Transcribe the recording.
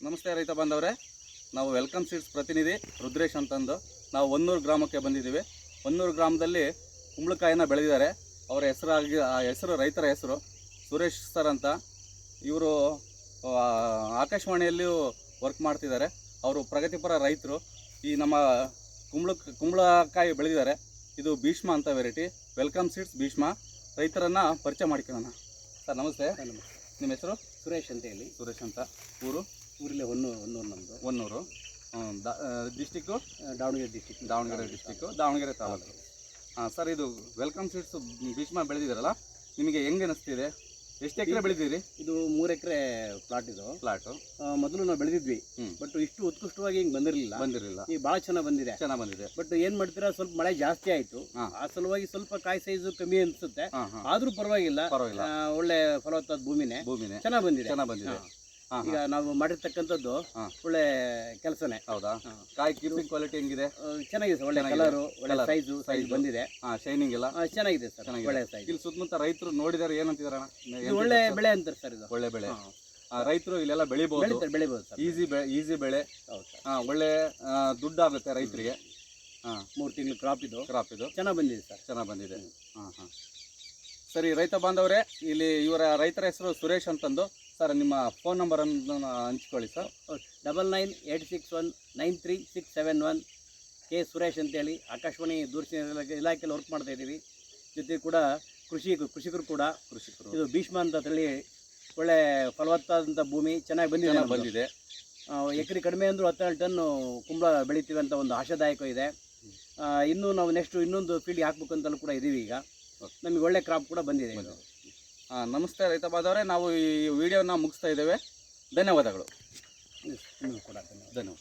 ನಮಸ್ತೆ ರೈತ ಬಾಂಧವರೇ, ನಾವು ವೆಲ್ಕಮ್ ಸೀಡ್ಸ್ ಪ್ರತಿನಿಧಿ ರುದ್ರೇಶ್ ಅಂತಂದು ನಾವು ಹೊನ್ನೂರು ಗ್ರಾಮಕ್ಕೆ ಬಂದಿದ್ದೀವಿ. ಹೊನ್ನೂರು ಗ್ರಾಮದಲ್ಲಿ ಕುಂಬಳಕಾಯಿನ ಬೆಳೆದಿದ್ದಾರೆ. ಅವರ ಹೆಸರು ರೈತರ ಹೆಸರು ಸುರೇಶ್ ಸರ್ ಅಂತ. ಇವರು ಆಕಾಶವಾಣಿಯಲ್ಲಿಯೂ ವರ್ಕ್ ಮಾಡ್ತಿದ್ದಾರೆ. ಅವರು ಪ್ರಗತಿಪರ ರೈತರು. ಈ ನಮ್ಮ ಕುಂಬಳಕಾಯಿ ಬೆಳೆದಿದ್ದಾರೆ. ಇದು ಭೀಷ್ಮ ಅಂತ ವೆರೈಟಿ. Welcome seeds Bhishma. ರೈತರನ್ನು ಪರಿಚಯ ಮಾಡ್ಕೊಳ್ಳೋಣ. ಸರ್ ನಮಸ್ತೆ. ನಿಮ್ಮ ಹೆಸರು? ಸುರೇಶ್ ಅಂತ ಹೇಳಿ. ಸುರೇಶ್ ಅಂತ. ಊರಲ್ಲಿ ಹೊನ್ನೂರು ನಮ್ಮದು. ಹೊನ್ನೂರು. District Davanagere district, Davanagere taluk. ಹಾಂ ಸರ್, ಇದು ವೆಲ್ಕಮ್ ಸೀಡ್ಸ್ ಭೀಷ್ಮ ಬೆಳೆದಿದ್ದಾರಲ್ಲ, ನಿಮಗೆ ಹೆಂಗೆ ಅನಿಸ್ತಿದೆ? ಎಷ್ಟು ಎಕರೆ ಬೆಳೆದಿರಿ? ಇದು 3 ಎಕರೆ ಪ್ಲಾಟ್. ಇದು ಪ್ಲಾಟು ಮೊದಲು ನಾವು ಬೆಳೆದಿದ್ವಿ, ಬಟ್ ಇಷ್ಟು ಉತ್ಕೃಷ್ಟವಾಗಿ ಹಿಂಗೆ ಬಂದಿರಲಿಲ್ಲ. ಈಗ ಭಾಳ ಚೆನ್ನಾಗಿ ಬಂದಿದೆ. ಬಟ್ ಏನ್ ಮಾಡ್ತೀರಾ, ಸ್ವಲ್ಪ ಮಳೆ ಜಾಸ್ತಿ ಆಯ್ತು. ಆ ಸಲುವಾಗಿ ಸ್ವಲ್ಪ ಕಾಯಿ ಸೈಜು ಕಮ್ಮಿ ಅನ್ಸುತ್ತೆ. ಆದ್ರೂ ಪರವಾಗಿಲ್ಲ. ಒಳ್ಳೆ ಫಲವತ್ತಾದ ಭೂಮಿನೇ ಚೆನ್ನಾಗಿ ಬಂದಿದೆ. ಈಗ ನಾವು ಮಾಡಿರ್ತಕ್ಕಂಥದ್ದು ಒಳ್ಳೆ ಕೆಲಸನೇ. ಹೌದಾ? ಕಾಯಿ ಕೀಪಿಂಗ್ ಕ್ವಾಲಿಟಿ ಹೆಂಗಿದೆ? ಚೆನ್ನಾಗಿದೆ ಸರ್. ಒಳ್ಳೆ ಕಲರು, ಒಳ್ಳೆ ಸೈಜ್ ಬಂದಿದೆ. ಶೈನಿಂಗ್ ಎಲ್ಲ ಚೆನ್ನಾಗಿದೆ ಸರ್. ಒಳ್ಳೆ ಸೈಜ್. ಇಲ್ಲಿ ಸುತ್ತಮುತ್ತ ರೈತರು ನೋಡಿದಾರೆ ಏನಂತಿದಾರ? ಒಳ್ಳೆ ಬೆಳೆ ಅಂತಾರೆ ಸರ್. ಇದು ಒಳ್ಳೆ ಬೆಳೆ. ರೈತರು ಇಲ್ಲೆಲ್ಲ ಬೆಳಿಬಹುದು ಸರ್. ಈಸಿ ಬೆಳೆ. ಒಳ್ಳೆ ದುಡ್ಡು ಆಗುತ್ತೆ ರೈತರಿಗೆ. 3 ತಿಂಗಳು ಕ್ರಾಪ್ ಇದು ಚೆನ್ನಾಗಿ ಬಂದಿದೆ ಸರ್. ಚೆನ್ನಾಗಿ ಬಂದಿದೆ. ಸರಿ ರೈತ ಬಾಂಧವರೇ, ಇಲ್ಲಿ ಇವರ ರೈತರ ಹೆಸರು ಸುರೇಶ್ ಅಂತಂದು. ಸರ್, ನಿಮ್ಮ ಫೋನ್ ನಂಬರನ್ನು ಹಂಚ್ಕೊಳ್ಳಿ ಸರ್. 9986193671. ಕೆ ಸುರೇಶ್ ಅಂತೇಳಿ. ಆಕಾಶವಾಣಿ ದೂರದರ್ಶನ ಇಲಾಖೆಯಲ್ಲಿ ವರ್ಕ್ ಮಾಡ್ತಾ ಇದ್ದೀವಿ. ಜೊತೆ ಕೂಡ ಕೃಷಿಕರು. ಇದು ಭೀಷ್ಮ ಅಂತ ತಳಿ. ಒಳ್ಳೆ ಫಲವತ್ತಾದಂಥ ಭೂಮಿ, ಚೆನ್ನಾಗಿ ಬಂದಿದೆ. ಎಕರೆ ಕಡಿಮೆ ಅಂದರೂ 12 ಟನ್ ಕುಂಬಳ ಬೆಳಿತೀವಿ ಅಂತ ಒಂದು ಆಶಾದಾಯಕ ಇದೆ. ಇನ್ನೂ ನಾವು ಇನ್ನೊಂದು ಫೀಲ್ಡ್ಗೆ ಹಾಕ್ಬೇಕು ಅಂತಲೂ ಕೂಡ ಇದ್ದೀವಿ. ಈಗ ನಮಗೆ ಒಳ್ಳೆ ಕ್ರಾಪ್ ಕೂಡ ಬಂದಿದೆ. ನಮಸ್ತೆ ರೈತ ಬಾಂಧವರೇ, ನಾವು ಈ ವಿಡಿಯೋನ ಮುಗಿಸ್ತಾ ಇದ್ದೇವೆ. ಧನ್ಯವಾದಗಳು. ಕೂಡ ಧನ್ಯವಾದ.